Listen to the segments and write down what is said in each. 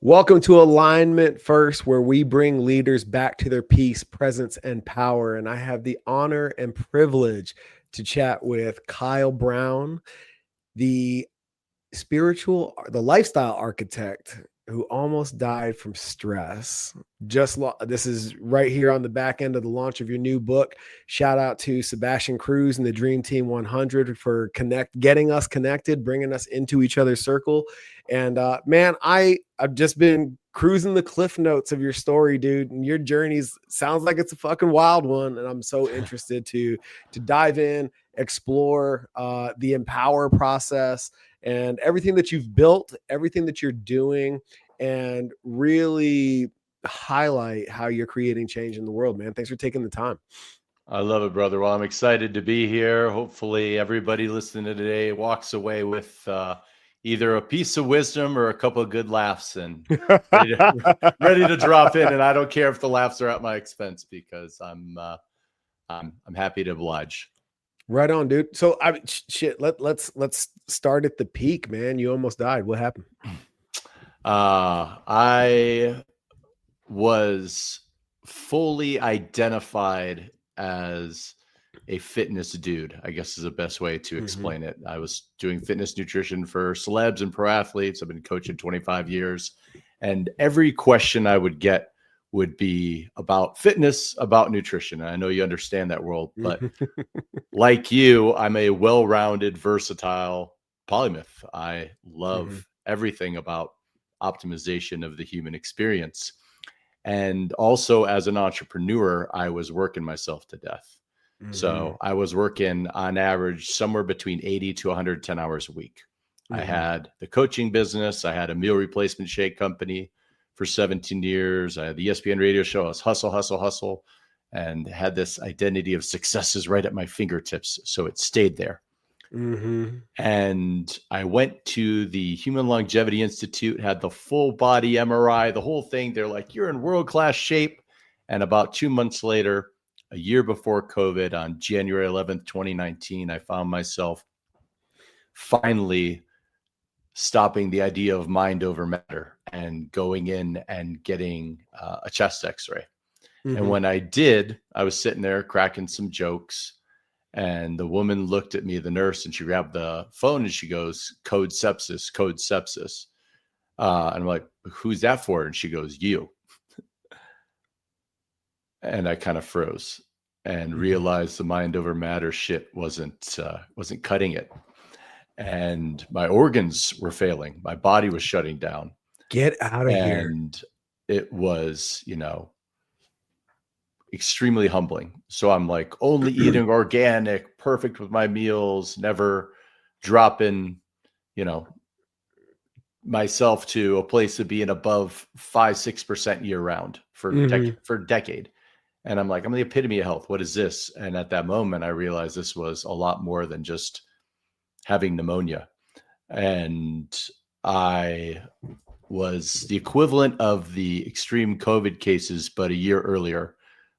Welcome to Alignment First, where we bring leaders back to their peace, presence, and power. And I have the honor and privilege to chat with Kyle Brown, the the lifestyle architect who almost died from stress. This is right here on the back end of the launch of your new book. Shout out to Sebastian Cruz and the Dream Team 100 for getting us connected, bringing us into each other's circle. And man, I've just been cruising the cliff notes of your story, dude. And your journey's sounds like it's a fucking wild one. And I'm so interested to dive in, explore the empower process and everything that you've built, everything that you're doing, and really highlight how you're creating change in the world, man. Thanks for taking the time. I love it, brother. Well, I'm excited to be here. Hopefully everybody listening today walks away with either a piece of wisdom or a couple of good laughs and ready to drop in. And I don't care if the laughs are at my expense because I'm happy to oblige. Right on, dude. So let's start at the peak, man. You almost died. What happened? I was fully identified as a fitness dude, I guess is the best way to explain it. I was doing fitness nutrition for celebs and pro athletes. I've been coaching 25 years. And every question I would get would be about fitness, about nutrition. And I know you understand that world, but like you, I'm a well-rounded, versatile polymath. I love everything about optimization of the human experience. And also as an entrepreneur, I was working myself to death. So I was working on average somewhere between 80 to 110 hours a week. I had the coaching business. I had a meal replacement shake company for 17 years. I had the ESPN radio show. I was hustle, and had this identity of successes right at my fingertips. So it stayed there. And I went to the Human Longevity Institute, had the full body MRI, the whole thing. They're like, you're in world-class shape. And about 2 months later, a year before COVID, on January 11th, 2019, I found myself finally stopping the idea of mind over matter and going in and getting a chest x-ray. And when I did, I was sitting there cracking some jokes. And the woman looked at me, the nurse, and she grabbed the phone and she goes, code sepsis, code sepsis. And I'm like, who's that for? And she goes, you. And I kind of froze and realized the mind over matter shit wasn't cutting it. And my organs were failing. My body was shutting down. Get out of here. And it was, extremely humbling. So I'm like only eating organic, perfect with my meals, never dropping, myself to a place of being above 5-6% year round for a decade. And I'm like, I'm the epitome of health. What is this? And at that moment, I realized this was a lot more than just having pneumonia. And I was the equivalent of the extreme COVID cases, but a year earlier,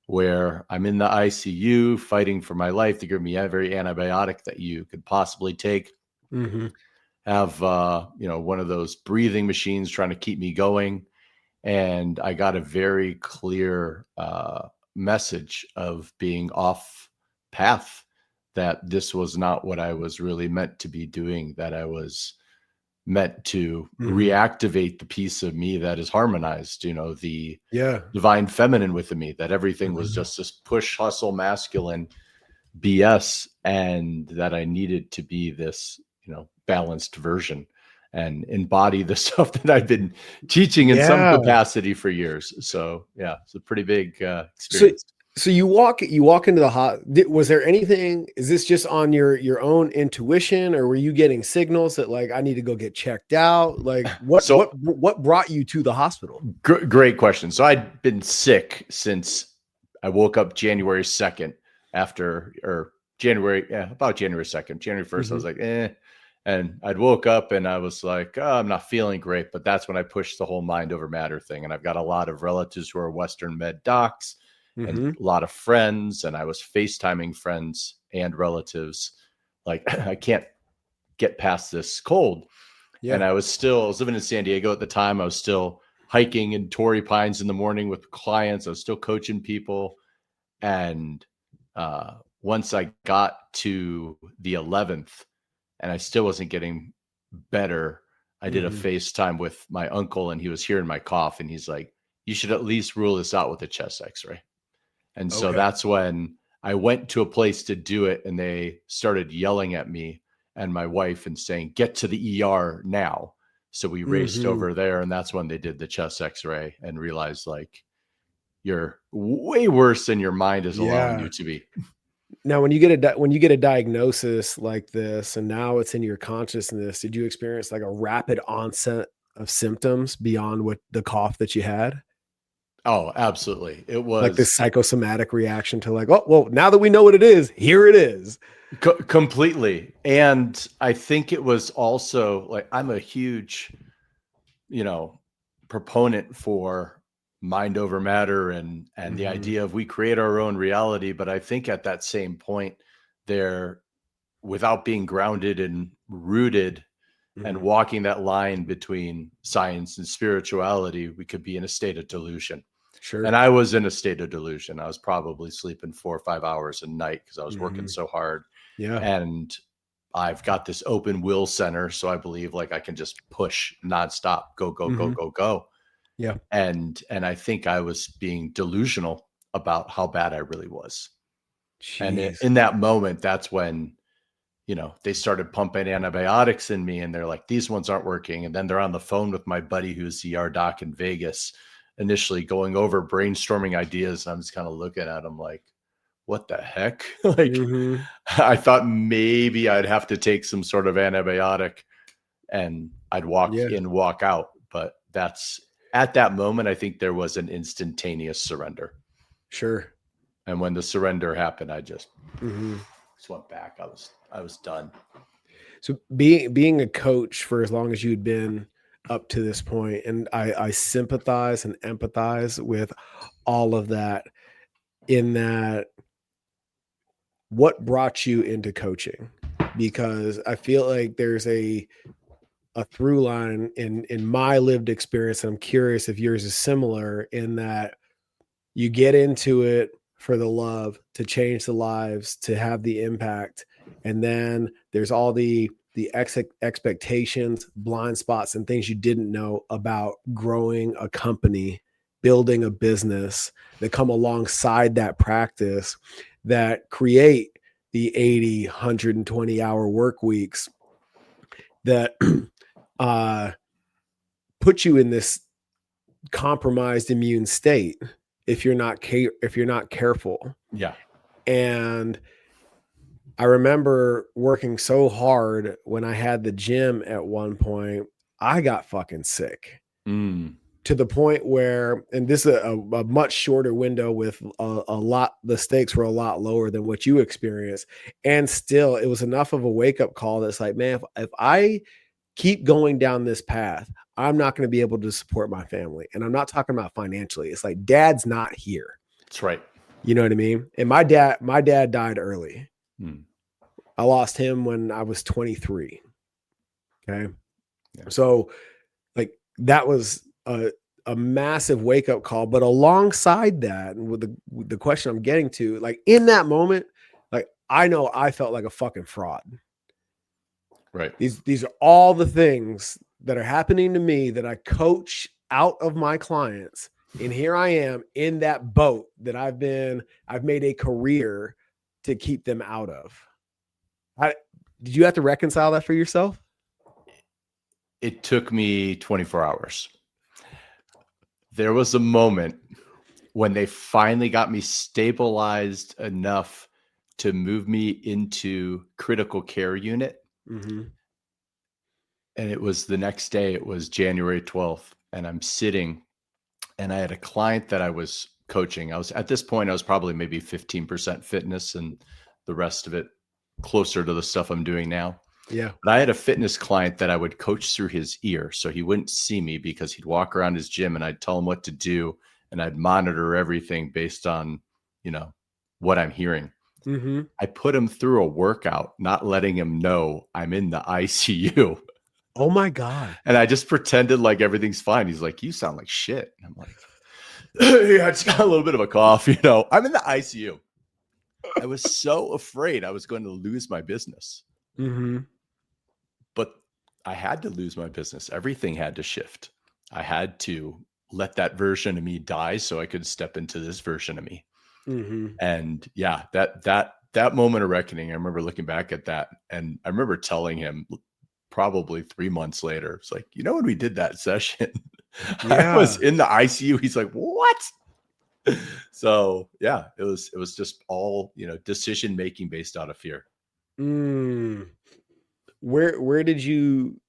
where I'm in the ICU fighting for my life. They give me every antibiotic that you could possibly take. Have, one of those breathing machines trying to keep me going. And I got a very clear message of being off path, that this was not what I was really meant to be doing, that I was meant to reactivate the piece of me that is harmonized, the divine feminine within me, that everything was just this push, hustle, masculine BS, and that I needed to be this, balanced version and embody the stuff that I've been teaching in some capacity for years. So yeah, it's a pretty big experience. So you walk into the was there anything, is this just on your own intuition, or were you getting signals that like, I need to go get checked out? Like what brought you to the hospital? Great question. So I'd been sick since I woke up January 2nd about January 2nd, January 1st. I was like, and I'd woke up and I was like, oh, I'm not feeling great. But that's when I pushed the whole mind over matter thing. And I've got a lot of relatives who are Western med docs, and a lot of friends, and I was FaceTiming friends and relatives. Like, I can't get past this cold. And I was living in San Diego at the time. I was still hiking in Torrey Pines in the morning with clients. I was still coaching people. And once I got to the 11th and I still wasn't getting better, I did a FaceTime with my uncle, and he was hearing my cough, and he's like, you should at least rule this out with a chest x-ray. And so that's when I went to a place to do it, and they started yelling at me and my wife and saying, get to the ER now. So we raced over there, and that's when they did the chest x-ray and realized, like, you're way worse than your mind is allowing you to be. Now, when you get a diagnosis like this, and now it's in your consciousness, did you experience like a rapid onset of symptoms beyond what the cough that you had? Oh, absolutely. It was like this psychosomatic reaction to like, oh, well, now that we know what it is, here it is. Completely. And I think it was also like, I'm a huge, proponent for mind over matter and the idea of we create our own reality. But I think at that same point there, without being grounded and rooted and walking that line between science and spirituality, we could be in a state of delusion. Sure. And I was in a state of delusion. I was probably sleeping 4 or 5 hours a night because I was working so hard. Yeah. And I've got this open will center. So I believe like I can just push nonstop, go, go. Yeah. And I think I was being delusional about how bad I really was. Jeez. And in that moment, that's when, they started pumping antibiotics in me, and they're like, these ones aren't working. And then they're on the phone with my buddy who's the ER doc in Vegas, initially going over brainstorming ideas. And I'm just kind of looking at them like, what the heck? Like, I thought maybe I'd have to take some sort of antibiotic and I'd walk in, walk out. But that's at that moment, I think there was an instantaneous surrender. Sure. And when the surrender happened, I just went back. I was done. So being a coach for as long as you'd been up to this point, and I sympathize and empathize with all of that, in that, what brought you into coaching? Because I feel like there's a through line in my lived experience. And I'm curious if yours is similar, in that you get into it for the love, to change the lives, to have the impact. And then there's all the expectations, blind spots, and things you didn't know about growing a company, building a business, that come alongside that practice, that create the 80, 120 hour work weeks that put you in this compromised immune state if you're not careful. Yeah. And I remember working so hard when I had the gym at one point, I got fucking sick. To the point where, and this is a much shorter window with a lot, the stakes were a lot lower than what you experienced. And still, it was enough of a wake up call that's like, man, if I keep going down this path, I'm not going to be able to support my family. And I'm not talking about financially. It's like, dad's not here. That's right. You know what I mean? And my dad died early. I lost him when I was 23. Okay. Yeah. So like, that was a massive wake up call. But alongside that, and with the question I'm getting to, like, in that moment, like, I know I felt like a fucking fraud. Right. These are all the things that are happening to me that I coach out of my clients. And here I am in that boat that I've made a career to keep them out of. Did you have to reconcile that for yourself? It took me 24 hours. There was a moment when they finally got me stabilized enough to move me into critical care unit. And it was the next day, it was January 12th. And I'm sitting, and I had a client that I was coaching. At this point, I was probably maybe 15% fitness and the rest of it closer to the stuff I'm doing now. Yeah. But I had a fitness client that I would coach through his ear. So he wouldn't see me because he'd walk around his gym and I'd tell him what to do. And I'd monitor everything based on, what I'm hearing. I put him through a workout, not letting him know I'm in the ICU. Oh my God. And I just pretended like everything's fine. He's like, you sound like shit. And I'm like, yeah, I just got a little bit of a cough. I'm in the ICU. I was so afraid I was going to lose my business. Mm-hmm. But I had to lose my business. Everything had to shift. I had to let that version of me die so I could step into this version of me. Mm-hmm. And yeah, that moment of reckoning, I remember looking back at that, and I remember telling him probably 3 months later, it's like, when we did that session, I Yeah. was in the ICU. He's like, what? So yeah, it was just all, decision making based out of fear. Where did you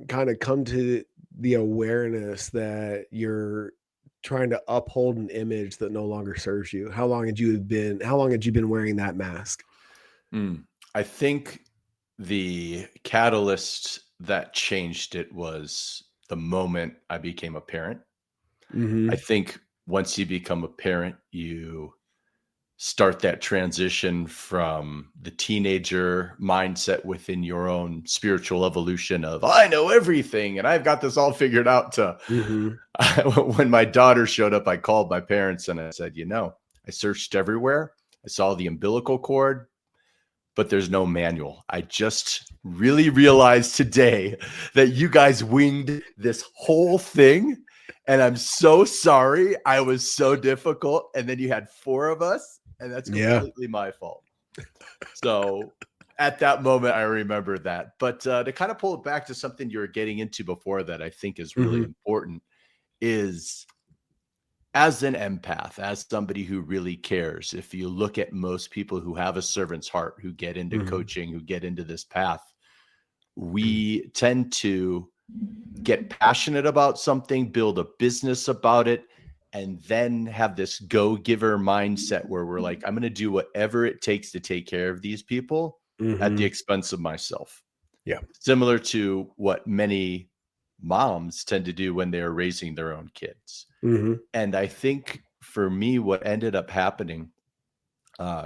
kind of come to the awareness that you're trying to uphold an image that no longer serves you? How long had you been wearing that mask? I think the catalyst that changed it was the moment I became a parent. Mm-hmm. I think once you become a parent, you start that transition from the teenager mindset within your own spiritual evolution of, I know everything and I've got this all figured out, to Mm-hmm. when my daughter showed up, I called my parents and I said, I searched everywhere. I saw the umbilical cord, but there's no manual. I just really realized today that you guys winged this whole thing. And I'm so sorry. I was so difficult. And then you had 4 of us, and that's Yeah. completely my fault. So at that moment, I remember that. But to kind of pull it back to something you were getting into before that I think is really Mm-hmm. important is, as an empath, as somebody who really cares, if you look at most people who have a servant's heart, who get into Mm-hmm. coaching, who get into this path, we tend to get passionate about something, build a business about it, and then have this go-giver mindset where we're like, I'm going to do whatever it takes to take care of these people at the Mm-hmm. expense of myself. Yeah. Similar to what many moms tend to do when they're raising their own kids. Mm-hmm. And I think for me, what ended up happening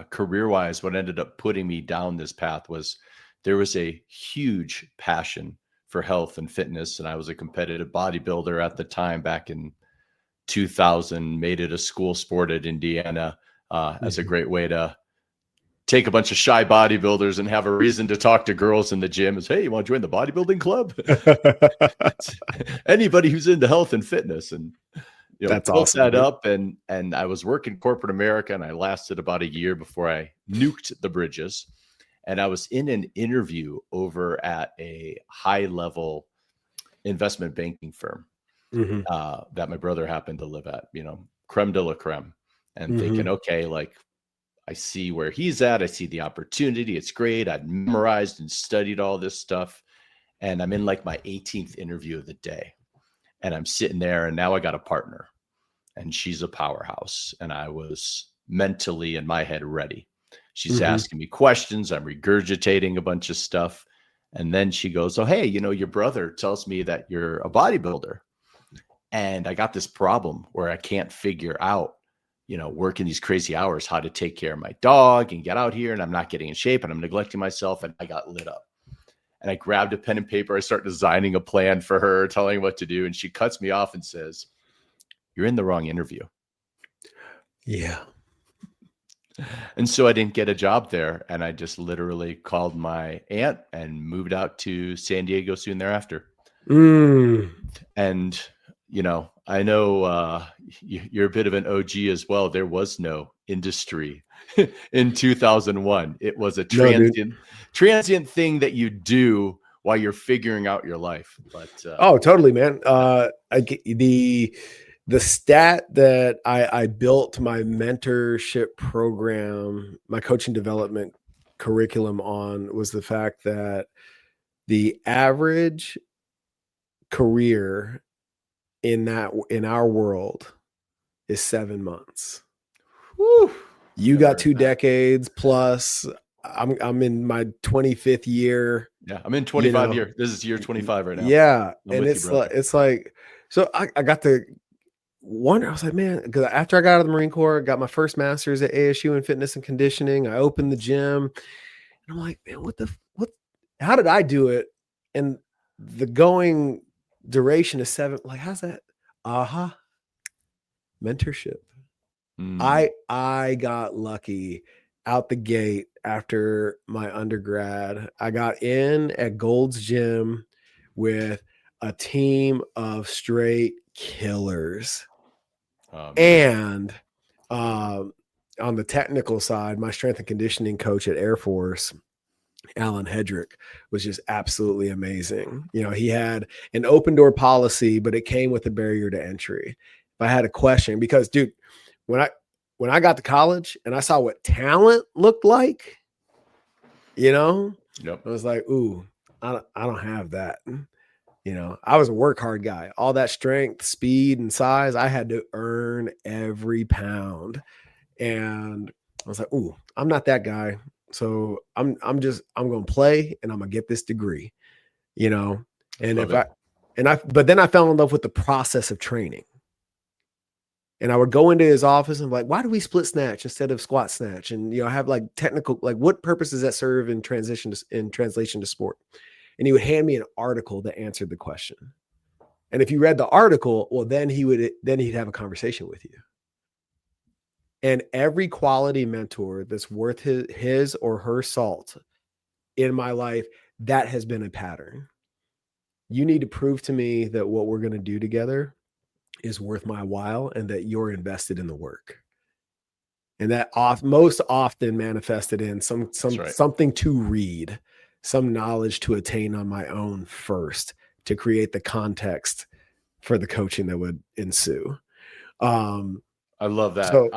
career-wise, what ended up putting me down this path was there was a huge passion for health and fitness. And I was a competitive bodybuilder at the time, back in 2000, made it a school sport at Indiana as a great way to take a bunch of shy bodybuilders and have a reason to talk to girls in the gym is, hey, you want to join the bodybuilding club? Anybody who's into health and fitness. And That's built awesome, that dude. up, and I was working corporate America, and I lasted about a year before I nuked the bridges. And I was in an interview over at a high level investment banking firm Mm-hmm. that my brother happened to live at, creme de la creme, and Mm-hmm. thinking, okay, like, I see where he's at. I see the opportunity. It's great. I'd memorized and studied all this stuff. And I'm in like my 18th interview of the day. And I'm sitting there, and now I got a partner, and she's a powerhouse. And I was mentally in my head ready. She's Mm-hmm. asking me questions. I'm regurgitating a bunch of stuff. And then she goes, oh, hey, your brother tells me that you're a bodybuilder. And I got this problem where I can't figure out, working these crazy hours, how to take care of my dog and get out here. And I'm not getting in shape, and I'm neglecting myself. And I got lit up. And I grabbed a pen and paper. I start designing a plan for her, telling her what to do. And she cuts me off and says, you're in the wrong interview. Yeah. And so I didn't get a job there. And I just literally called my aunt and moved out to San Diego soon thereafter. And, I know you're a bit of an OG as well. There was no industry in 2001. It was a transient thing that you do while you're figuring out your life. But Oh, totally, man. The stat that I built my mentorship program, my coaching development curriculum on, was the fact that the average career in our world is 7 months. whew, You got 2 decades plus. I'm in my 25th year. yeah, I'm in 25 years. This is year 25 right now. Yeah, I'm and with you, brother. it's like, so I got to wonder. I was like, man, because after I got out of the Marine Corps, got my first master's at ASU in fitness and conditioning. I opened the gym, and I'm like, man, what? How did I do it? And the going duration is 7. Like, how's that? Mentorship. I got lucky out the gate after my undergrad. I got in at Gold's Gym with a team of straight killers. And on the technical side, my strength and conditioning coach at Air Force, Alan Hedrick, was just absolutely amazing. You know, he had an open door policy, but it came with a barrier to entry. If I had a question, because dude, when I got to college and I saw what talent looked like, you know, Yep. I was like, ooh, I don't have that. You know, I was a work hard guy. All that strength, speed, and size, I had to earn every pound. And I was like, ooh, I'm not that guy. So I'm going to play and I'm going to get this degree, you know. And but then I fell in love with the process of training. And I would go into his office and be like, why do we split snatch instead of squat snatch? And, you know, have like technical, like what purpose does that serve in translation to sport? And he would hand me an article that answered the question. And if you read the article, well, then he'd have a conversation with you. And every quality mentor that's worth his or her salt in my life, that has been a pattern. You need to prove to me that what we're going to do together is worth my while and that you're invested in the work. And that most often manifested in something to read, some knowledge to attain on my own first to create the context for the coaching that would ensue. I love that. So,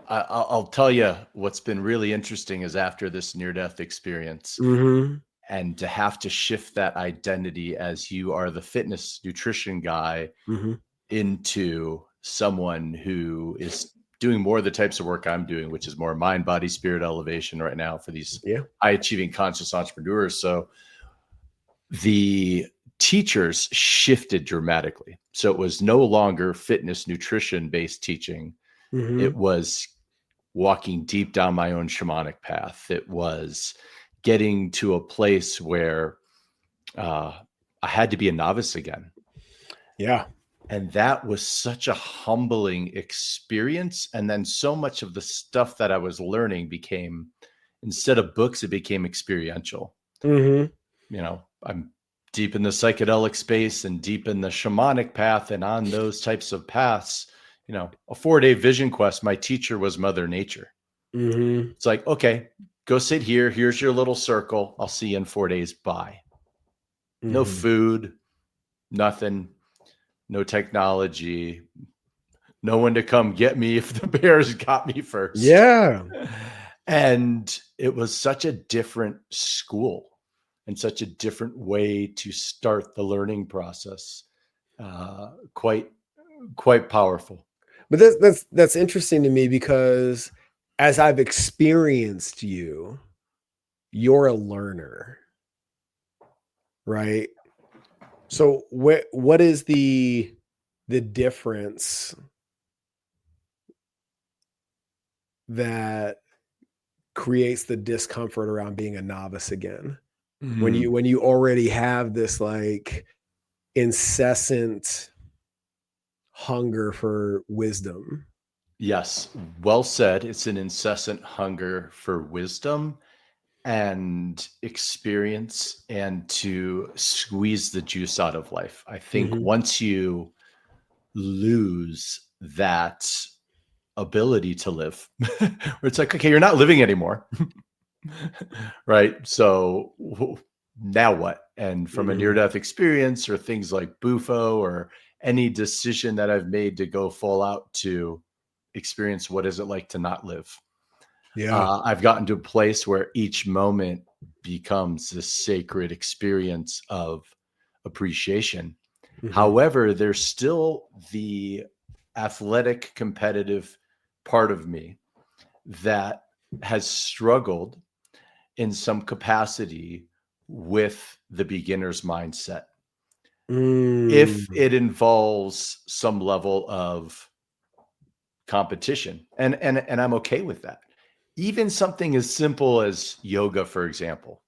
I'll tell you what's been really interesting is after this near-death experience, and to have to shift that identity as you are the fitness nutrition guy into someone who is doing more of the types of work I'm doing, which is more mind, body, spirit elevation right now for these high achieving conscious entrepreneurs. So the teachers shifted dramatically. So it was no longer fitness nutrition based teaching. It was walking deep down my own shamanic path. It was getting to a place where I had to be a novice again. Yeah. And that was such a humbling experience. And then so much of the stuff that I was learning became, instead of books, it became experiential. You know, I'm deep in the psychedelic space and deep in the shamanic path. And on those types of paths, you know, a 4-day vision quest, my teacher was Mother Nature. It's like, okay, go sit here. Here's your little circle. I'll see you in 4 days. Bye. No food, nothing. No technology, no one to come get me if the bears got me first. Yeah. And it was such a different school and such a different way to start the learning process. Quite powerful. But that's interesting to me because as I've experienced you, you're a learner, right? So what is the difference that creates the discomfort around being a novice again? When you already have this like incessant hunger for wisdom. Yes, well said. It's an incessant hunger for wisdom and experience and to squeeze the juice out of life. I think once you lose that ability to live, where it's like, okay, you're not living anymore. Right? So now what? And from a near-death experience or things like Bufo or any decision that I've made to go full out to experience what is it like to not live. I've gotten to a place where each moment becomes this sacred experience of appreciation. However, there's still the athletic competitive part of me that has struggled in some capacity with the beginner's mindset. If it involves some level of competition, and I'm okay with that. Even something as simple as yoga, for example,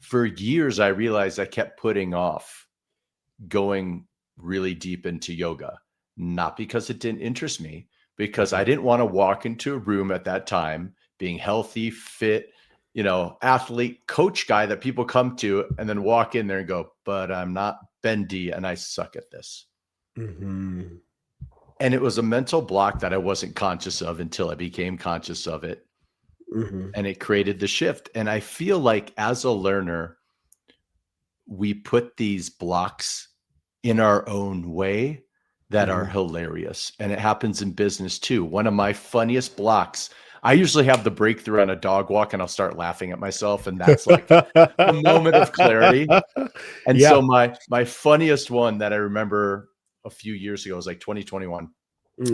for years, I realized I kept putting off going really deep into yoga, not because it didn't interest me, because I didn't want to walk into a room at that time being healthy, fit, athlete, coach guy that people come to and then walk in there and go, but I'm not bendy and I suck at this. Mm-hmm. And it was a mental block that I wasn't conscious of until I became conscious of it. Mm-hmm. And it created the shift. And I feel like as a learner, we put these blocks in our own way that are hilarious. And it happens in business too. One of my funniest blocks, I usually have the breakthrough on a dog walk and I'll start laughing at myself. And that's like the moment of clarity. And so my funniest one that I remember a few years ago was like 2021.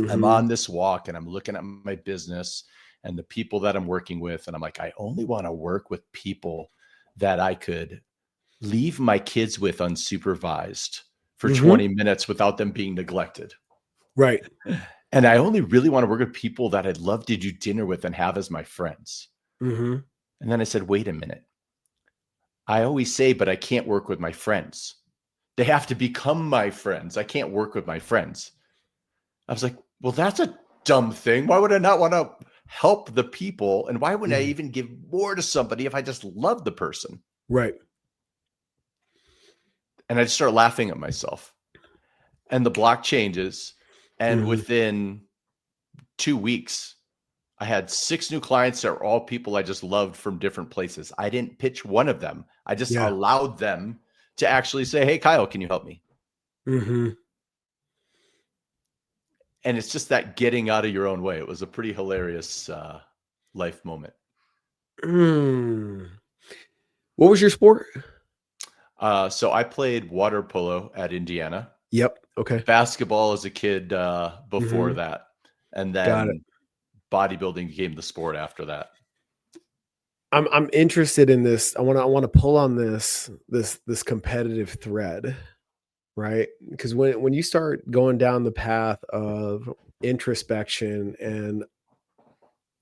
I'm on this walk and I'm looking at my business and the people that I'm working with. And I'm like, I only want to work with people that I could leave my kids with unsupervised for 20 minutes without them being neglected. Right. And I only really want to work with people that I'd love to do dinner with and have as my friends. And then I said, wait a minute. I always say, but I can't work with my friends. They have to become my friends. I can't work with my friends. I was like, well, that's a dumb thing. Why would I not want to help the people? And why wouldn't I even give more to somebody if I just love the person? Right. And I just start laughing at myself. And the block changes. And within 2 weeks, I had 6 new clients that were all people I just loved from different places. I didn't pitch one of them. I just allowed them to actually say, hey, Kyle, can you help me? And it's just that getting out of your own way. It was a pretty hilarious life moment. What was your sport? So I played water polo at Indiana. Yep. Okay. Basketball as a kid before that. And then bodybuilding became the sport after that. I'm interested in this. I want to pull on this competitive thread, right? Because when you start going down the path of introspection and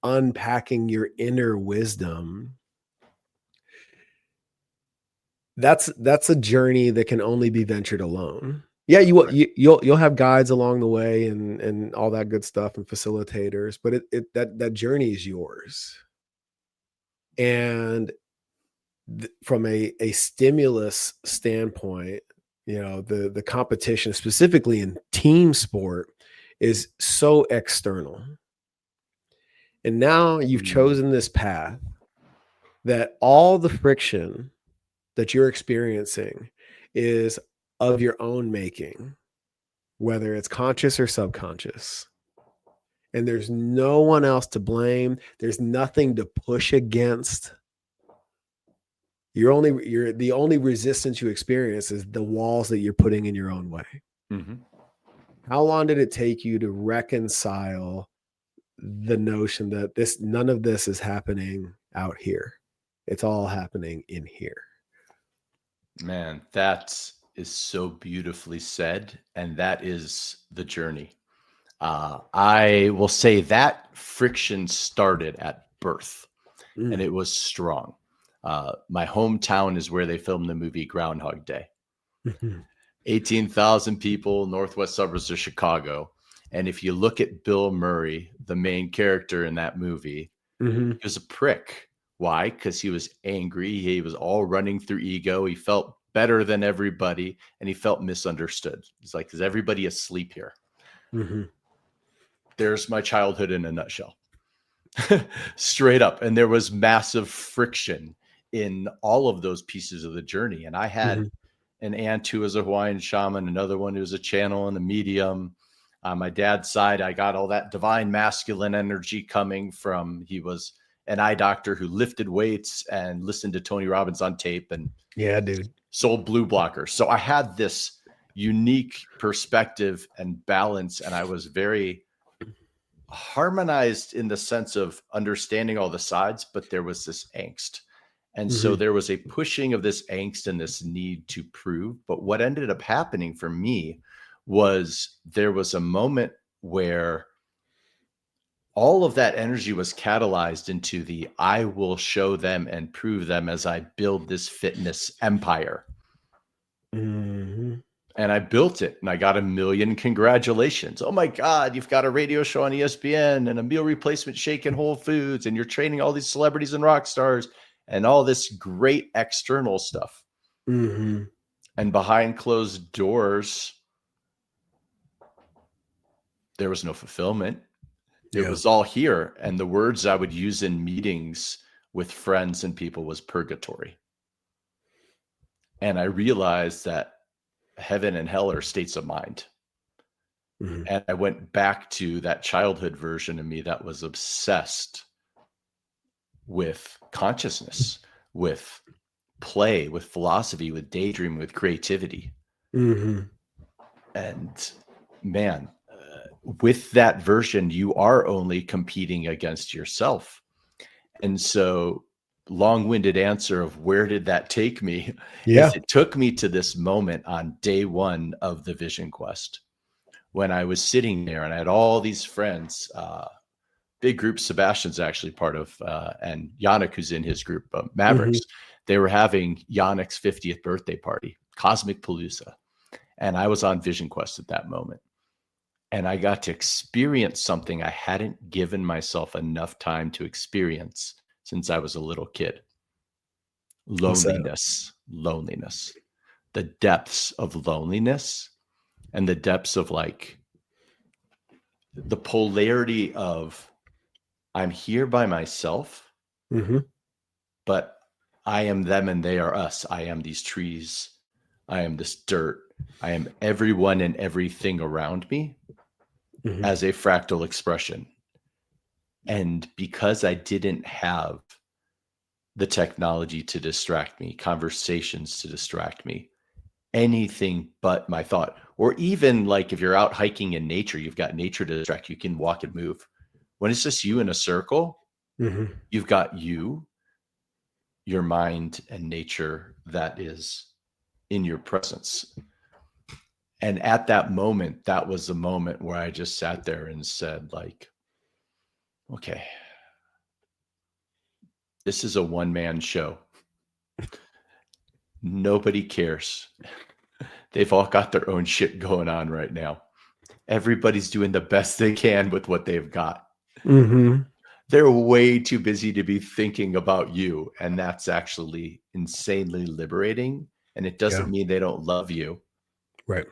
unpacking your inner wisdom, that's a journey that can only be ventured alone. Yeah, you'll have guides along the way and all that good stuff and facilitators, but that journey is yours. And from a stimulus standpoint, the competition, specifically in team sport, is so external. And now you've chosen this path that all the friction that you're experiencing is of your own making, whether it's conscious or subconscious. And there's no one else to blame. There's nothing to push against. The only resistance you experience is the walls that you're putting in your own way. How long did it take you to reconcile the notion that none of this is happening out here? It's all happening in here. Man, that is so beautifully said. And that is the journey. I will say that friction started at birth and it was strong. My hometown is where they filmed the movie Groundhog Day. 18,000 people, northwest suburbs of Chicago. And if you look at Bill Murray, the main character in that movie, he was a prick. Why? Because he was angry. He was all running through ego. He felt better than everybody and he felt misunderstood. He's like, is everybody asleep here? There's my childhood in a nutshell. Straight up. And there was massive friction in all of those pieces of the journey. And I had an aunt who was a Hawaiian shaman, another one who was a channel and a medium. On my dad's side, I got all that divine masculine energy coming from, he was an eye doctor who lifted weights and listened to Tony Robbins on tape and sold blue blockers. So I had this unique perspective and balance, and I was very harmonized in the sense of understanding all the sides, but there was this angst. And so there was a pushing of this angst and this need to prove. But what ended up happening for me was there was a moment where all of that energy was catalyzed into the I will show them and prove them as I build this fitness empire. Mm-hmm. And I built it, and I got 1 million congratulations. Oh my God, you've got a radio show on ESPN and a meal replacement shake in Whole Foods, and you're training all these celebrities and rock stars and all this great external stuff. Mm-hmm. And behind closed doors, there was no fulfillment. It was all here. And the words I would use in meetings with friends and people was purgatory. And I realized that heaven and hell are states of mind. Mm-hmm. And I went back to that childhood version of me that was obsessed with consciousness, with play, with philosophy, with daydreaming, with creativity. Mm-hmm. And man, with that version, you are only competing against yourself. And so, long-winded answer of where did that take me? Yeah. Is it took me to this moment on day one of the Vision Quest, when I was sitting there and I had all these friends, big group. Sebastian's actually part of, and Yannick, who's in his group, Mavericks. Mm-hmm. They were having Yannick's 50th birthday party, Cosmic Palooza. And I was on Vision Quest at that moment. And I got to experience something I hadn't given myself enough time to experience since I was a little kid. Loneliness. The depths of loneliness and the depths of like the polarity of I'm here by myself, mm-hmm. but I am them and they are us. I am these trees. I am this dirt. I am everyone and everything around me. Mm-hmm. As a fractal expression. And because I didn't have the technology to distract me, conversations to distract me, anything but my thought, or even like if you're out hiking in nature, you've got nature to distract you, can walk and move. When it's just you in a circle, mm-hmm. you've got you, your mind, and nature that is in your presence. And at that moment, that was the moment where I just sat there and said, like, okay, this is a one-man show. Nobody cares. They've all got their own shit going on right now. Everybody's doing the best they can with what they've got. Mm-hmm. They're way too busy to be thinking about you. And that's actually insanely liberating. And it doesn't mean they don't love you. Right.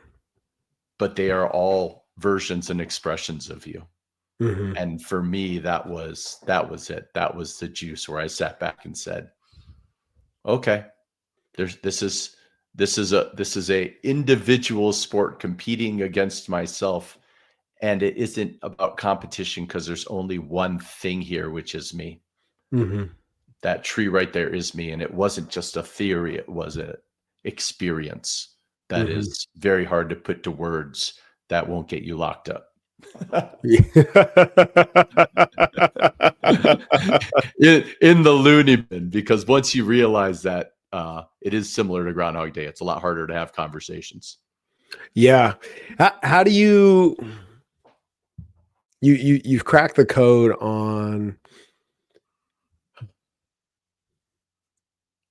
But they are all versions and expressions of you. Mm-hmm. And for me, that was it. That was the juice where I sat back and said, okay, this is a individual sport competing against myself. And it isn't about competition because there's only one thing here, which is me. Mm-hmm. That tree right there is me. And it wasn't just a theory. It was an experience that mm-hmm. is very hard to put to words that won't get you locked up. in the loony bin, because once you realize that it is similar to Groundhog Day, it's a lot harder to have conversations. Yeah. How do you've cracked the code on,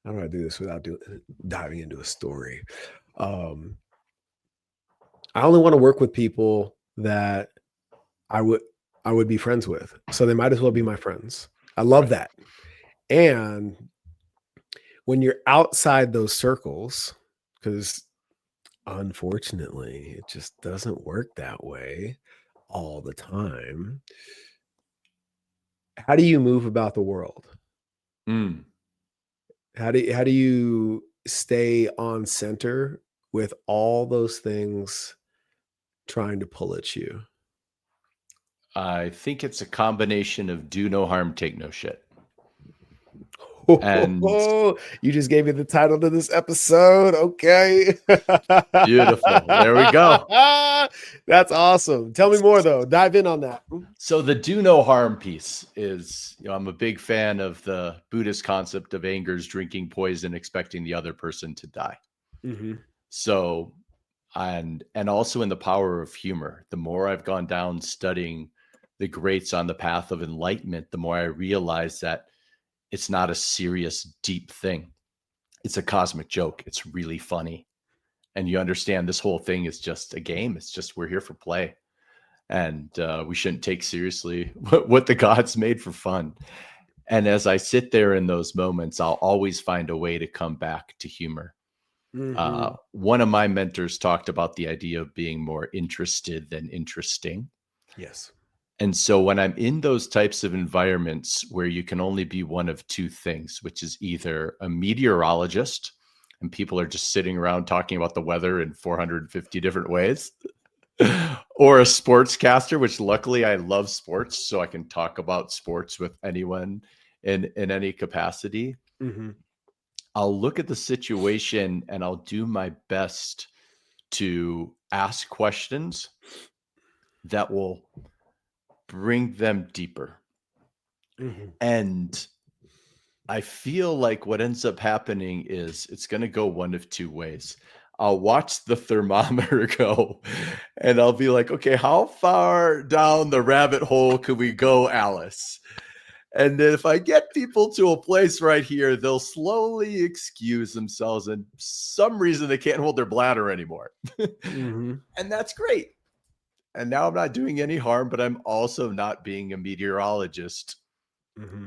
how do I do this without diving into a story? I only want to work with people that I would be friends with. So they might as well be my friends. I love that. And when you're outside those circles, because unfortunately, it just doesn't work that way all the time. How do you move about the world? How do you stay on center with all those things trying to pull at you? I think it's a combination of do no harm, take no shit. And you just gave me the title to this episode. Okay. Beautiful. There we go. That's awesome. Tell me more though. Dive in on that. So the do no harm piece is, I'm a big fan of the Buddhist concept of anger's drinking poison, expecting the other person to die. Mm-hmm. So, and also in the power of humor, the more I've gone down studying the greats on the path of enlightenment, the more I realize that it's not a serious, deep thing. It's a cosmic joke. It's really funny. And you understand this whole thing is just a game. It's just, we're here for play. And we shouldn't take seriously what the gods made for fun. And as I sit there in those moments, I'll always find a way to come back to humor. One of my mentors talked about the idea of being more interested than interesting. Yes. And so when I'm in those types of environments where you can only be one of two things, which is either a meteorologist and people are just sitting around talking about the weather in 450 different ways, or a sportscaster, which luckily I love sports, so I can talk about sports with anyone in any capacity. I'll look at the situation and I'll do my best to ask questions that will bring them deeper. And I feel like what ends up happening is it's going to go one of two ways. I'll watch the thermometer go and I'll be like, okay, how far down the rabbit hole can we go, Alice? And then if I get people to a place right here, they'll slowly excuse themselves, and some reason they can't hold their bladder anymore. And that's great. And now I'm not doing any harm, but I'm also not being a meteorologist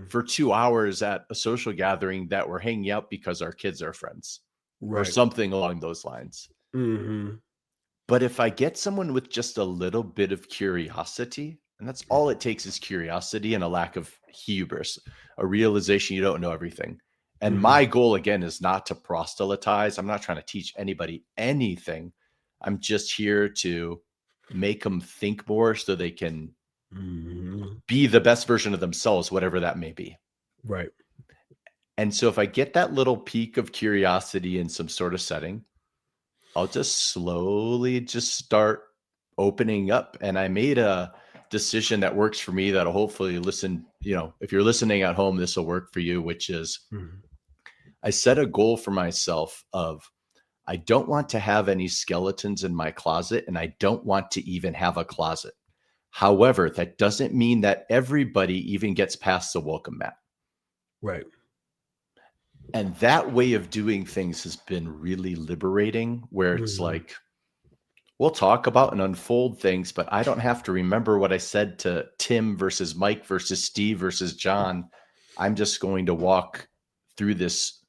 for 2 hours at a social gathering that we're hanging out because our kids are friends, or something along those lines. But if I get someone with just a little bit of curiosity, and that's all it takes is curiosity and a lack of hubris, a realization you don't know everything. And my goal, again, is not to proselytize. I'm not trying to teach anybody anything. I'm just here to make them think more so they can be the best version of themselves, whatever that may be. Right. And so if I get that little peak of curiosity in some sort of setting, I'll just slowly just start opening up. And I made a decision that works for me that'll hopefully if you're listening at home, this will work for you, which is I set a goal for myself of, I don't want to have any skeletons in my closet, and I don't want to even have a closet. However, that doesn't mean that everybody even gets past the welcome mat. Right. And that way of doing things has been really liberating, where it's like, we'll talk about and unfold things, but I don't have to remember what I said to Tim versus Mike versus Steve versus John. I'm just going to walk through this,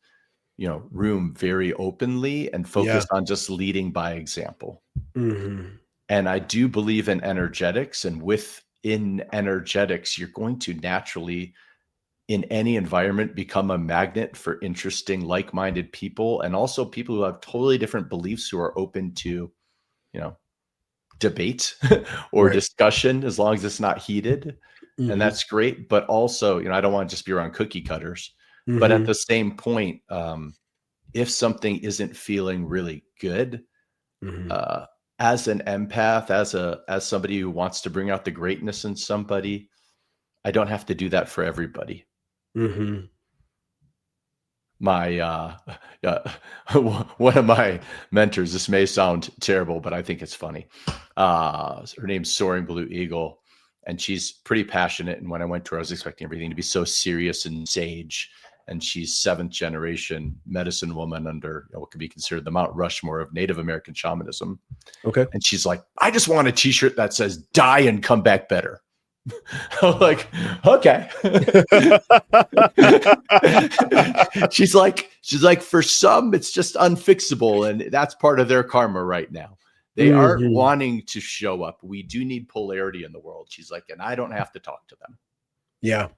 room very openly and focus on just leading by example. And I do believe in energetics, and within energetics, you're going to naturally, in any environment, become a magnet for interesting, like-minded people, and also people who have totally different beliefs who are open to, debate or discussion, as long as it's not heated. And that's great. But also, I don't want to just be around cookie cutters. But at the same point, if something isn't feeling really good, as an empath, as somebody who wants to bring out the greatness in somebody, I don't have to do that for everybody. My one of my mentors, this may sound terrible, but I think it's funny. Her name's Soaring Blue Eagle, and she's pretty passionate. And when I went to her, I was expecting everything to be so serious and sage. And she's 7th generation medicine woman under what could be considered the Mount Rushmore of Native American shamanism. Okay. And she's like, I just want a t-shirt that says die and come back better. I'm like, okay. she's like, for some, it's just unfixable. And that's part of their karma right now. They aren't wanting to show up. We do need polarity in the world. She's like, and I don't have to talk to them. Yeah.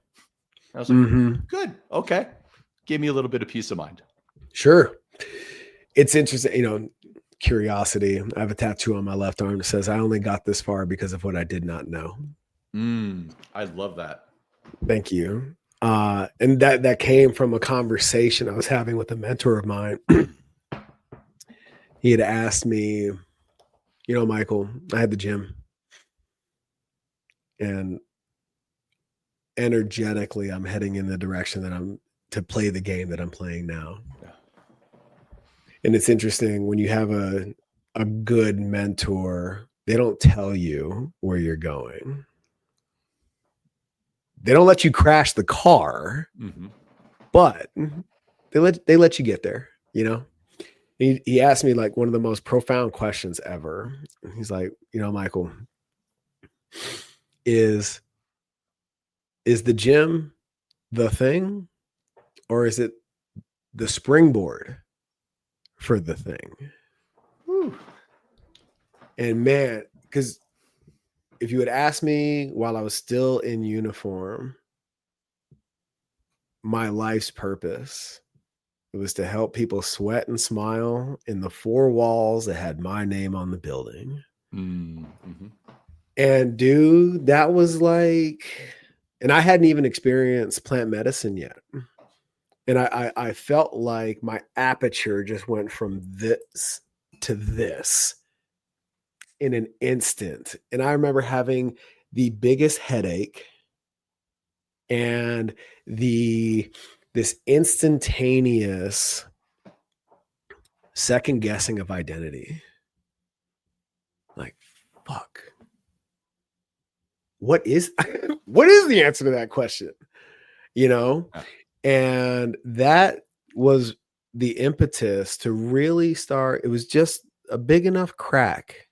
I was like, good. Okay. Gave me a little bit of peace of mind. Sure. It's interesting, curiosity. I have a tattoo on my left arm that says, I only got this far because of what I did not know. I love that. Thank you. And that came from a conversation I was having with a mentor of mine. He had asked me, Michael, I had the gym, and energetically, I'm heading in the direction that I'm to play the game that I'm playing now. Yeah. And it's interesting when you have a good mentor, they don't tell you where you're going. They don't let you crash the car, but they let you get there, you know? He asked me like one of the most profound questions ever. He's like, you know, Michael, is the gym the thing, or is it the springboard for the thing? Whew. And man, because if you had asked me while I was still in uniform, my life's purpose, it was to help people sweat and smile in the four walls that had my name on the building. Mm-hmm. And dude, that was like, and I hadn't even experienced plant medicine yet. And I felt like my aperture just went from this to this in an instant. And I remember having the biggest headache and this instantaneous second guessing of identity. Like, fuck. What is the answer to that question? You know? And that was the impetus to really start. It was just a big enough crack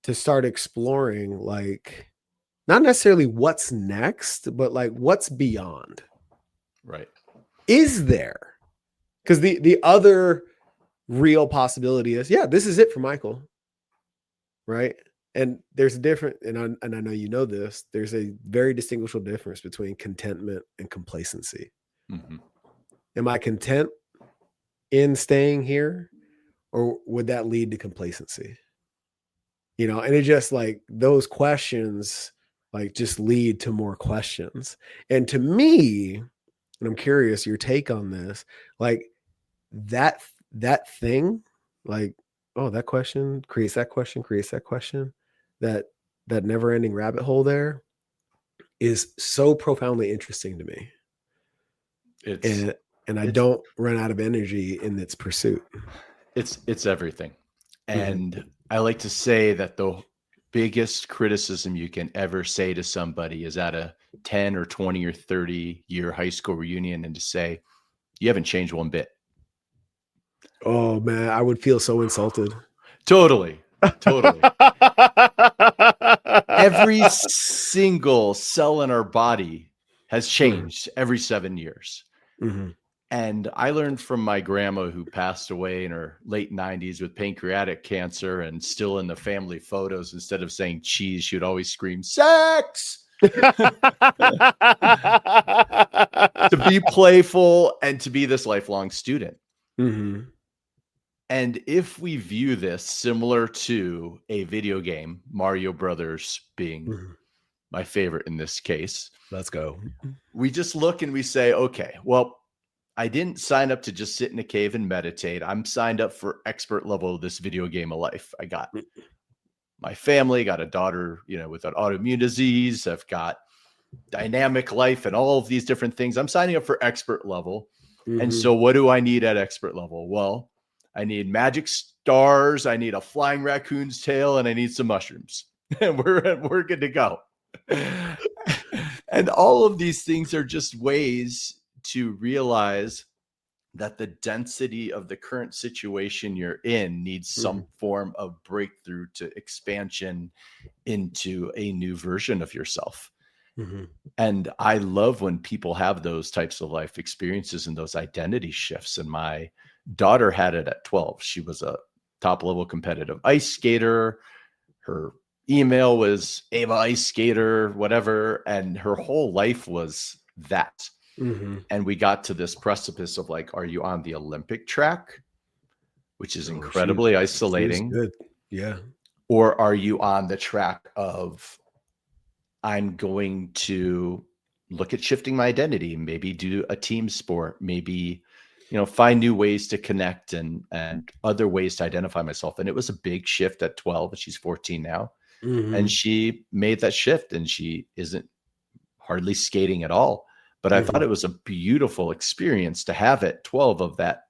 to start exploring, like, not necessarily what's next, but like what's beyond. Right. Is there? Because the other real possibility is, yeah, this is it for Michael. Right. And there's a different, and I know you know this, there's a very distinguishable difference between contentment and complacency. Mm-hmm. Am I content in staying here, or would that lead to complacency? You know, and it just like those questions like just lead to more questions. And to me, and I'm curious your take on this, like that thing, like, oh, that question creates that question, that never ending rabbit hole there is so profoundly interesting to me. And I don't run out of energy in its pursuit. It's everything. And I like to say that the biggest criticism you can ever say to somebody is at a 10 or 20 or 30 year high school reunion, and to say, you haven't changed one bit. Oh man, I would feel so insulted. Totally. Every single cell in our body has changed every 7 years. Mm-hmm. And I learned from my grandma, who passed away in her late 90s with pancreatic cancer, and still in the family photos, instead of saying cheese, she would always scream sex. To be playful and to be this lifelong student. Mm-hmm. And if we view this similar to a video game, Mario Brothers being my favorite in this case. Let's go. We just look and we say, okay, well, I didn't sign up to just sit in a cave and meditate. I'm signed up for expert level of this video game of life. I got my family, got a daughter, you know, with an autoimmune disease. I've got dynamic life and all of these different things. I'm signing up for expert level. Mm-hmm. And so what do I need at expert level? Well, I need magic stars. I need a flying raccoon's tail, and I need some mushrooms. And we're good to go. And all of these things are just ways to realize that the density of the current situation you're in needs some form of breakthrough to expansion into a new version of yourself. Mm-hmm. And I love when people have those types of life experiences and those identity shifts. And my daughter had it at 12. She was a top level competitive ice skater. Her email was Ava Ice Skater, whatever. And her whole life was that. Mm-hmm. And we got to this precipice of like, are you on the Olympic track, which is incredibly isolating? Good. Yeah. Or are you on the track of, I'm going to look at shifting my identity, maybe do a team sport, maybe, you know, find new ways to connect and other ways to identify myself. And it was a big shift at 12, and she's 14 now. Mm-hmm. And she made that shift, and she isn't hardly skating at all. But I thought it was a beautiful experience to have at 12 of that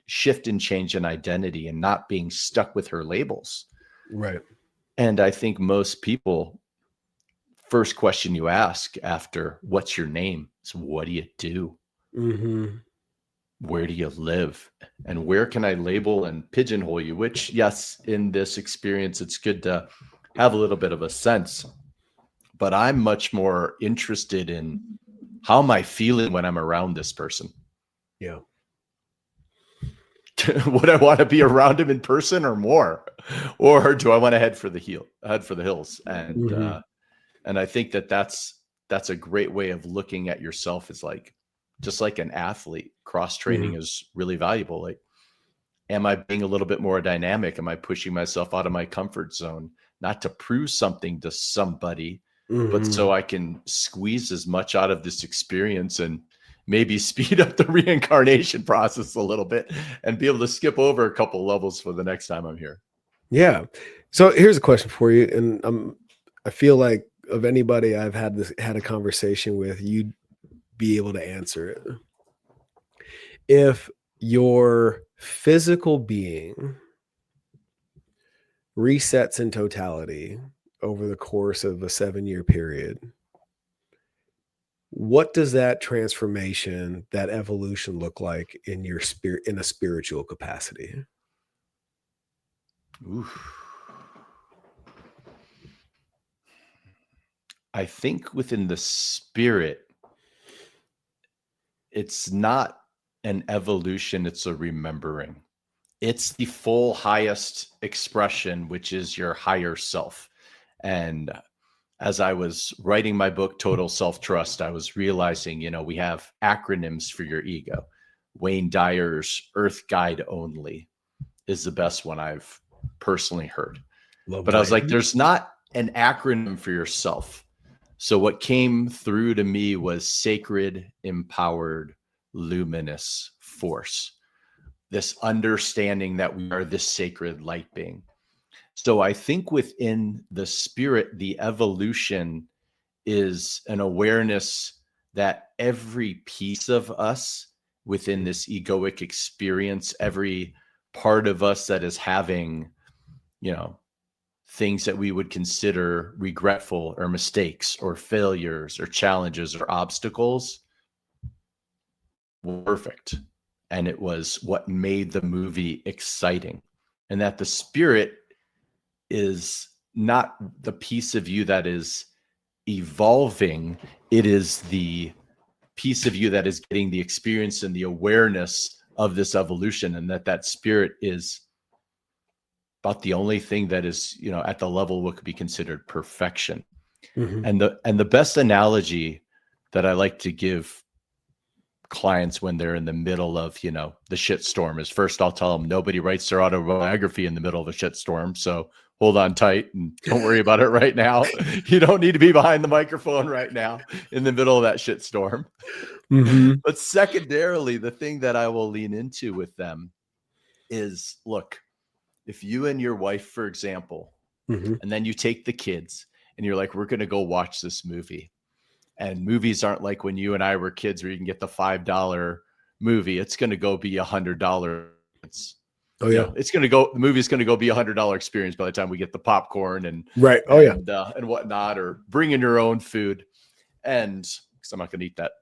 shift and change in identity and not being stuck with her labels. Right. And I think most people first question you ask after what's your name is, what do you do? Where do you live? And where can I label and pigeonhole you? Which, yes, in this experience, it's good to have a little bit of a sense. But I'm much more interested in how am I feeling when I'm around this person? Yeah. Would I want to be around him in person or more? Or do I want to head for the hills? And I think that's a great way of looking at yourself, is like, just like an athlete, cross training is really valuable. Like, am I being a little bit more dynamic? Am I pushing myself out of my comfort zone, not to prove something to somebody, but so I can squeeze as much out of this experience and maybe speed up the reincarnation process a little bit and be able to skip over a couple levels for the next time I'm here. Yeah. So here's a question for you. And I feel like of anybody I've had a conversation with, you'd be able to answer it. If your physical being resets in totality over the course of a 7-year period, what does that transformation, that evolution look like in your spirit, in a spiritual capacity? Oof. I think within the spirit, it's not an evolution, it's a remembering. It's the full highest expression, which is your higher self. And as I was writing my book, Total Self-Trust, I was realizing, we have acronyms for your ego. Wayne Dyer's Earth Guide Only is the best one I've personally heard. But I was like, there's not an acronym for yourself. So what came through to me was sacred, empowered, luminous force. This understanding that we are this sacred light being. So I think within the spirit, the evolution is an awareness that every piece of us within this egoic experience, every part of us that is having, things that we would consider regretful or mistakes or failures or challenges or obstacles, were perfect. And it was what made the movie exciting. And that the spirit is not the piece of you that is evolving. It is the piece of you that is getting the experience and the awareness of this evolution. And that spirit is about the only thing that is, at the level what could be considered perfection. And the best analogy that I like to give clients when they're in the middle of, the shit storm is, first I'll tell them nobody writes their autobiography in the middle of a shit storm. So hold on tight and don't worry about it right now. You don't need to be behind the microphone right now in the middle of that shit storm. But secondarily, the thing that I will lean into with them is, look, if you and your wife, for example, and then you take the kids and you're like, we're going to go watch this movie. And movies aren't like when you and I were kids where you can get the $5 movie. It's going to go be $100. Oh yeah. The movie's going to go be $100 experience by the time we get the popcorn and right. Oh yeah. And whatnot, or bring in your own food. And because I'm not going to eat that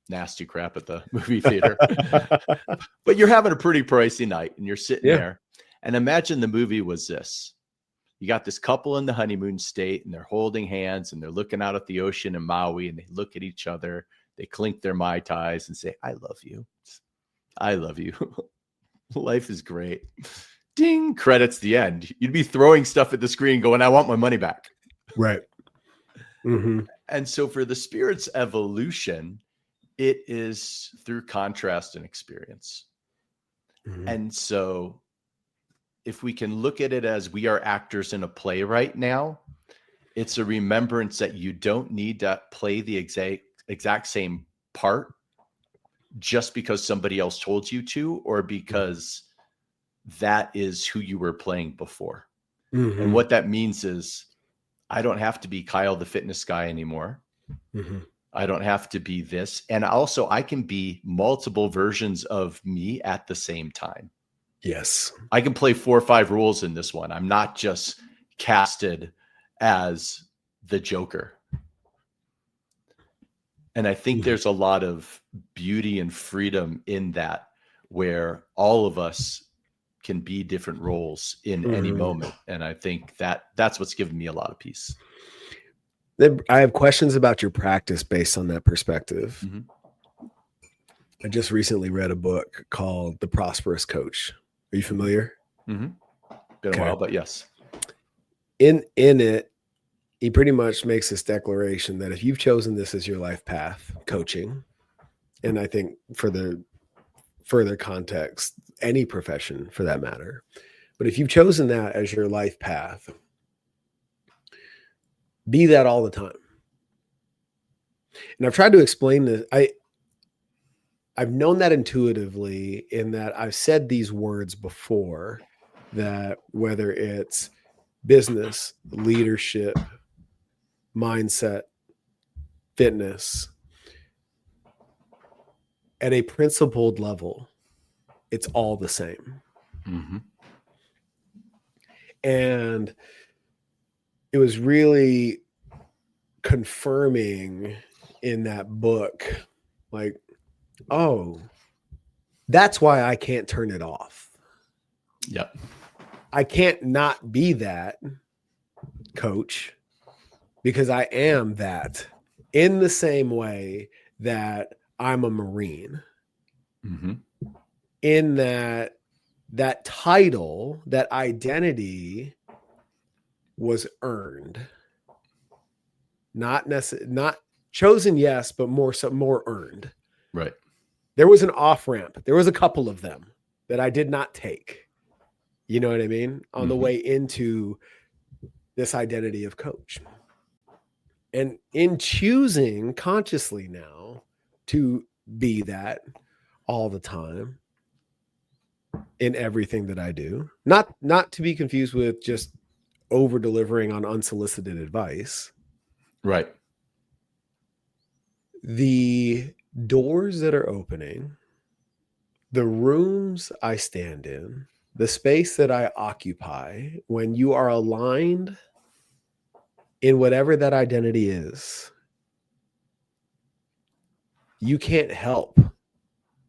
nasty crap at the movie theater, but you're having a pretty pricey night and you're sitting there. And imagine the movie was this. You got this couple in the honeymoon state and they're holding hands and they're looking out at the ocean in Maui and they look at each other. They clink their Mai Tais and say, I love you. I love you. Life is great. Ding, credits the end. You'd be throwing stuff at the screen going, I want my money back. Right. And so for the spirit's evolution, it is through contrast and experience. And so if we can look at it as we are actors in a play right now, it's a remembrance that you don't need to play the exact same part just because somebody else told you to, or because that is who you were playing before. And what that means is I don't have to be Kyle the fitness guy anymore. I don't have to be this. And also I can be multiple versions of me at the same time. Yes. I can play 4 or 5 roles in this one. I'm not just casted as the Joker. And I think there's a lot of beauty and freedom in that, where all of us can be different roles in any moment. And I think that's what's given me a lot of peace. I have questions about your practice based on that perspective. I just recently read a book called The Prosperous Coach. Are you familiar? Been a while, but yes. In it, he pretty much makes this declaration that if you've chosen this as your life path, coaching, and I think for the further context, any profession for that matter, but if you've chosen that as your life path, be that all the time. And I've tried to explain this. I've known that intuitively, in that I've said these words before, that whether it's business, leadership, mindset, fitness, at a principled level, it's all the same. And it was really confirming in that book, like, oh, that's why I can't turn it off. Yep. I can't not be that coach, because I am that, in the same way that I'm a Marine. In that title, that identity was earned. Not chosen, yes, but more earned. Right. There was an off-ramp. There was a couple of them that I did not take. You know what I mean? On the way into this identity of coach. And in choosing consciously now to be that all the time in everything that I do, not to be confused with just over delivering on unsolicited advice. Right. The doors that are opening, the rooms I stand in, the space that I occupy, when you are aligned in whatever that identity is, you can't help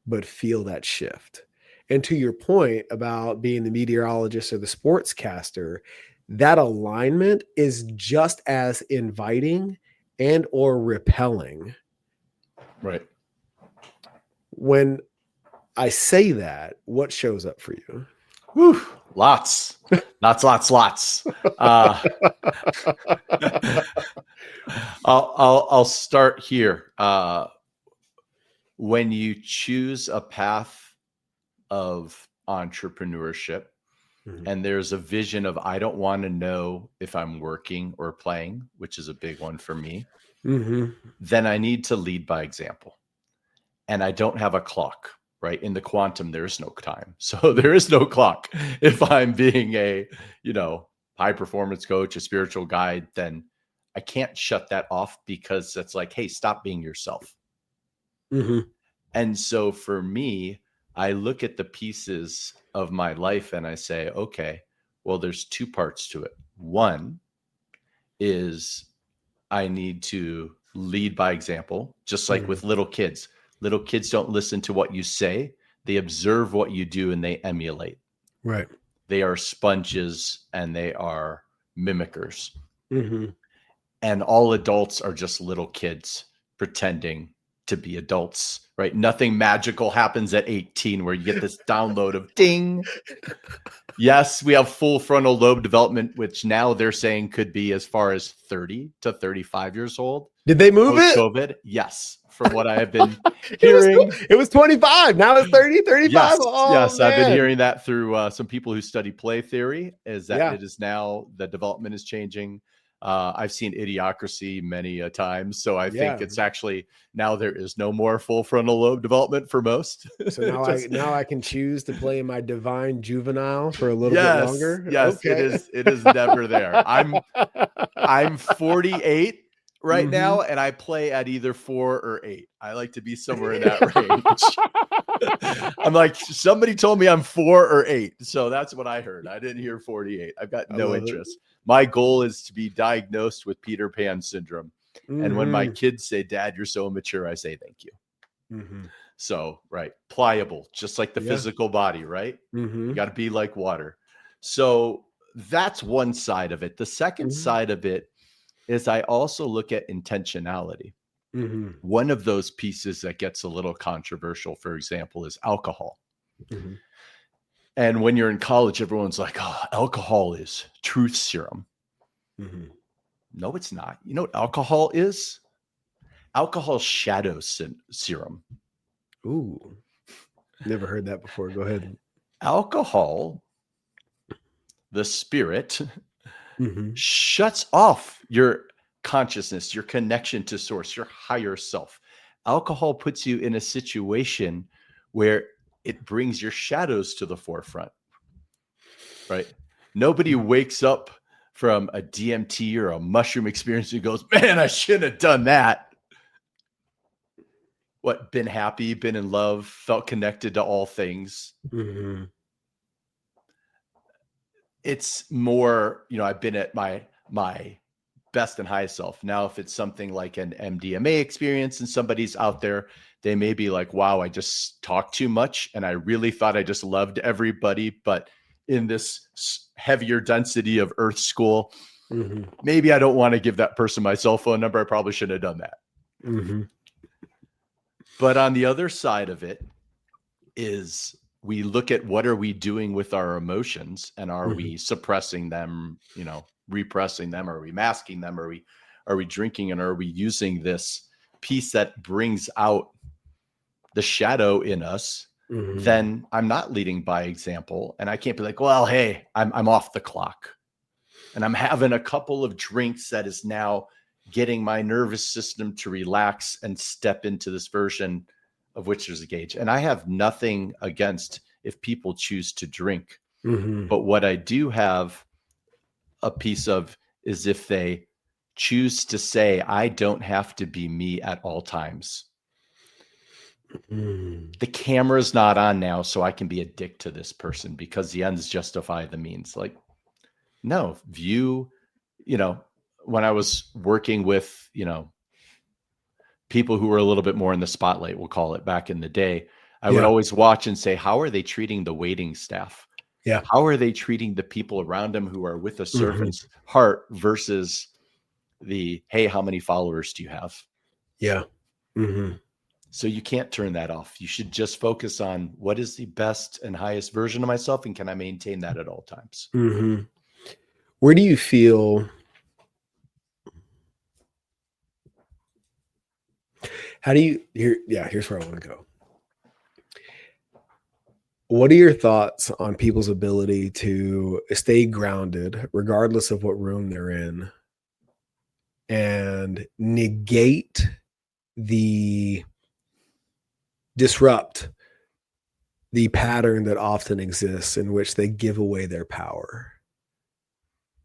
but feel that shift. And to your point about being the meteorologist or the sportscaster, that alignment is just as inviting and or repelling. Right. When I say that, what shows up for you? Whew, lots. I'll start here. When you choose a path of entrepreneurship, and there's a vision of, I don't want to know if I'm working or playing, which is a big one for me, then I need to lead by example. And I don't have a clock, right? In the quantum, there's no time. So there is no clock. If I'm being a, high performance coach, a spiritual guide, then I can't shut that off, because that's like, hey, stop being yourself. And so for me, I look at the pieces of my life and I say, okay, well, there's two parts to it. One is I need to lead by example, just like with little kids. Little kids don't listen to what you say. They observe what you do and they emulate. Right. They are sponges and they are mimickers. And all adults are just little kids pretending to be adults, right? Nothing magical happens at 18 where you get this download of ding. Yes, we have full frontal lobe development, which now they're saying could be as far as 30 to 35 years old. Did they move it? COVID? Yes. From what I have been hearing. It was 25. Now it's 30, 35. Yes, yes. I've been hearing that through some people who study play theory, is that Yeah. it is now, the development is changing. I've seen Idiocracy many a time. So I think it's actually, now there is no more full frontal lobe development for most. So now I can choose to play my divine juvenile for a little bit longer. Yes, okay. It is never there. I'm 48 right now, and I play at either 4 or 8. I like to be somewhere in that range. I'm like, somebody told me I'm 4 or 8. So that's what I heard. I didn't hear 48. I've got no interest. My goal is to be diagnosed with Peter Pan syndrome. And when my kids say, Dad, you're so immature, I say, thank you. So, right. Pliable, just like the physical body, right? You got to be like water. So that's one side of it. The second side of it is I also look at intentionality. One of those pieces that gets a little controversial, for example, is alcohol. And when you're in college, everyone's like, oh, alcohol is truth serum. No, it's not. You know what alcohol is? Alcohol shadow serum. Ooh, never heard that before. Go ahead. Alcohol, the spirit, shuts off your consciousness, your connection to source, your higher self. Alcohol puts you in a situation where it brings your shadows to the forefront, right? Nobody wakes up from a DMT or a mushroom experience and goes, man, I shouldn't have done that. What, been happy, been in love, felt connected to all things. It's more, I've been at my best and highest self. Now, if it's something like an MDMA experience and somebody's out there, they may be like, wow, I just talked too much. And I really thought I just loved everybody. But in this heavier density of Earth School, maybe I don't want to give that person my cell phone number. I probably shouldn't have done that. But on the other side of it is we look at what are we doing with our emotions, and are we suppressing them, repressing them? Are we masking them? Are we drinking, and are we using this piece that brings out the shadow in us? Then I'm not leading by example, and I can't be like, well, hey, I'm off the clock and I'm having a couple of drinks that is now getting my nervous system to relax and step into this version of which there's a gauge. And I have nothing against if people choose to drink. But what I do have a piece of is if they choose to say, I don't have to be me at all times. The camera's not on now, so I can be a dick to this person because the ends justify the means. Like, no, when I was working with, people who were a little bit more in the spotlight, we'll call it, back in the day, I would always watch and say, how are they treating the waiting staff? How are they treating the people around them who are with a servant's heart versus the, hey, how many followers do you have? So you can't turn that off. You should just focus on what is the best and highest version of myself, and can I maintain that at all times? Where do you feel, here's where I want to go. What are your thoughts on people's ability to stay grounded, regardless of what room they're in, and disrupt the pattern that often exists in which they give away their power?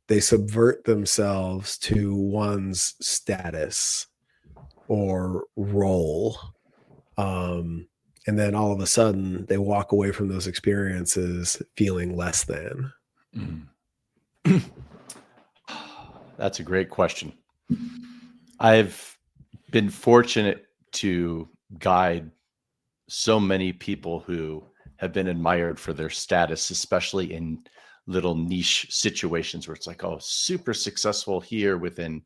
They subvert themselves to one's status or role. And then all of a sudden they walk away from those experiences feeling less than. That's a great question. I've been fortunate to guide so many people who have been admired for their status, especially in little niche situations where it's like, oh, super successful here within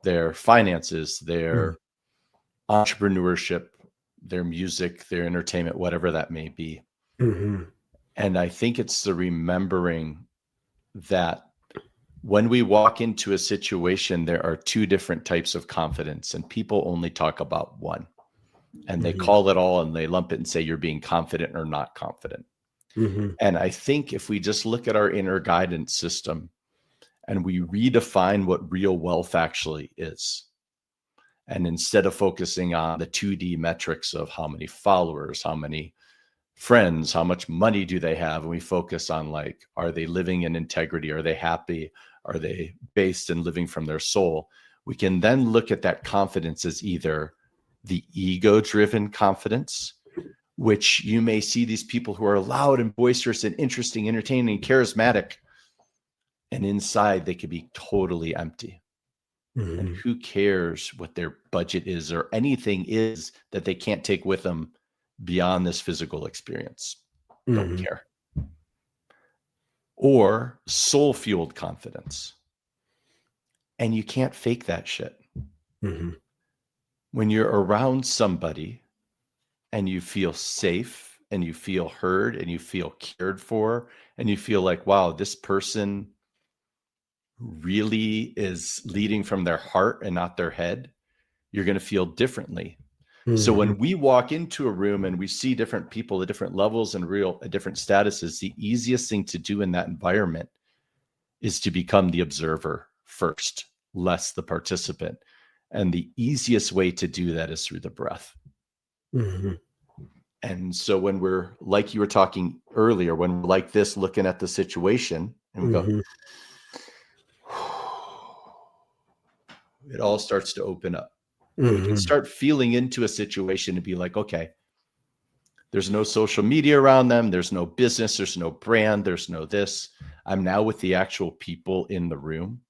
their finances, their entrepreneurship, their music, their entertainment, whatever that may be. And I think it's the remembering that when we walk into a situation, there are two different types of confidence, and people only talk about one. And they call it all and they lump it and say you're being confident or not confident. And I think if we just look at our inner guidance system and we redefine what real wealth actually is, and instead of focusing on the 2D metrics of how many followers, how many friends, how much money do they have, and we focus on like, are they living in integrity? Are they happy? Are they based in living from their soul? We can then look at that confidence as either the ego-driven confidence, which you may see these people who are loud and boisterous and interesting, entertaining, charismatic, and inside they could be totally empty. And who cares what their budget is or anything is that they can't take with them beyond this physical experience? Don't care. Or soul-fueled confidence. And you can't fake that shit. When you're around somebody and you feel safe and you feel heard and you feel cared for and you feel like, wow, this person really is leading from their heart and not their head, you're going to feel differently. So when we walk into a room and we see different people at different levels and different statuses, the easiest thing to do in that environment is to become the observer first, less the participant. And the easiest way to do that is through the breath. And so when we're, like you were talking earlier, when we're like this, looking at the situation and we go, it all starts to open up. We can start feeling into a situation and be like, okay, there's no social media around them. There's no business. There's no brand. There's no this. I'm now with the actual people in the room.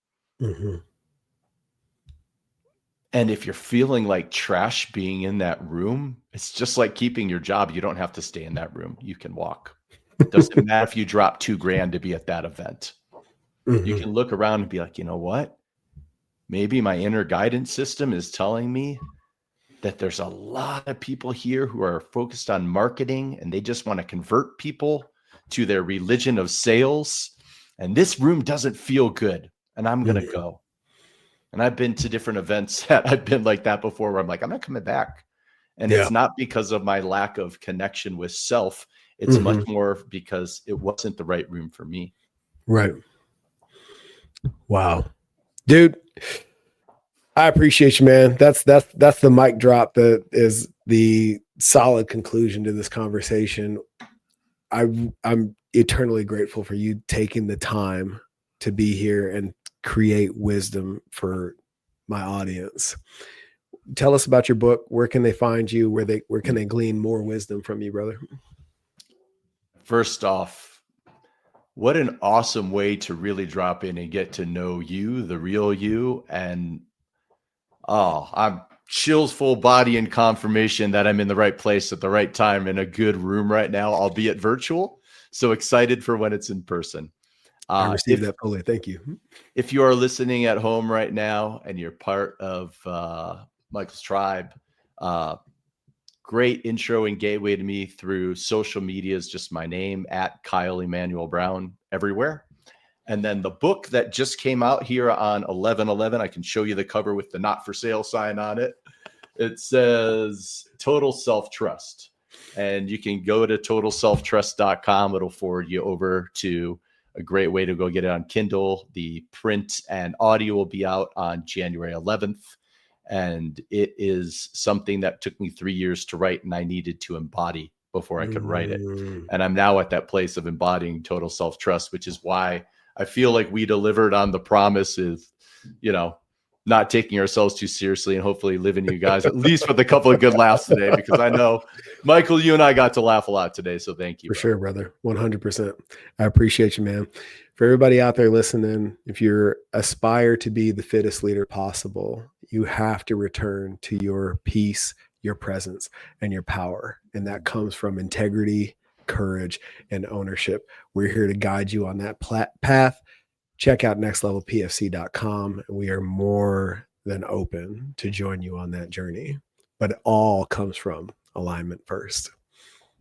And if you're feeling like trash being in that room, it's just like keeping your job. You don't have to stay in that room. You can walk. It doesn't matter if you drop $2,000 to be at that event. You can look around and be like, you know what? Maybe my inner guidance system is telling me that there's a lot of people here who are focused on marketing and they just want to convert people to their religion of sales. And this room doesn't feel good. And I'm going to go. And I've been to different events that I've been like that before where I'm like, I'm not coming back. And it's not because of my lack of connection with self. It's much more because it wasn't the right room for me. Right. Wow. Dude, I appreciate you, man. That's the mic drop that is the solid conclusion to this conversation. I'm eternally grateful for you taking the time to be here and create wisdom for my audience. Tell us about your book. Where can they find you? Where can they glean more wisdom from you, brother? First off, what an awesome way to really drop in and get to know you, the real you. And I'm chills full body and confirmation that I'm in the right place at the right time in a good room right now, albeit virtual. So excited for when it's in person. I received that fully. Thank you. If you are listening at home right now and you're part of Michael's tribe, great intro and gateway to me through social media is just my name at Kyle Emanuel Brown everywhere. And then the book that just came out here on 11/11, I can show you the cover with the not for sale sign on it. It says Total Self-Trust. And you can go to totalselftrust.com. It'll forward you over to a great way to go get it on Kindle. The print and audio will be out on January 11th. And it is something that took me 3 years to write and I needed to embody before I could write it. And I'm now at that place of embodying total self-trust, which is why I feel like we delivered on the promise of, not taking ourselves too seriously and hopefully leaving you guys at least with a couple of good laughs today, because I know, Michael, you and I got to laugh a lot today. So thank you. For sure, brother. 100%. I appreciate you, man. For everybody out there listening, if you aspire to be the fittest leader possible, you have to return to your peace, your presence, and your power. And that comes from integrity, courage, and ownership. We're here to guide you on that path. Check out nextlevelpfc.com. We are more than open to join you on that journey. But it all comes from alignment first.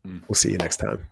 We'll see you next time.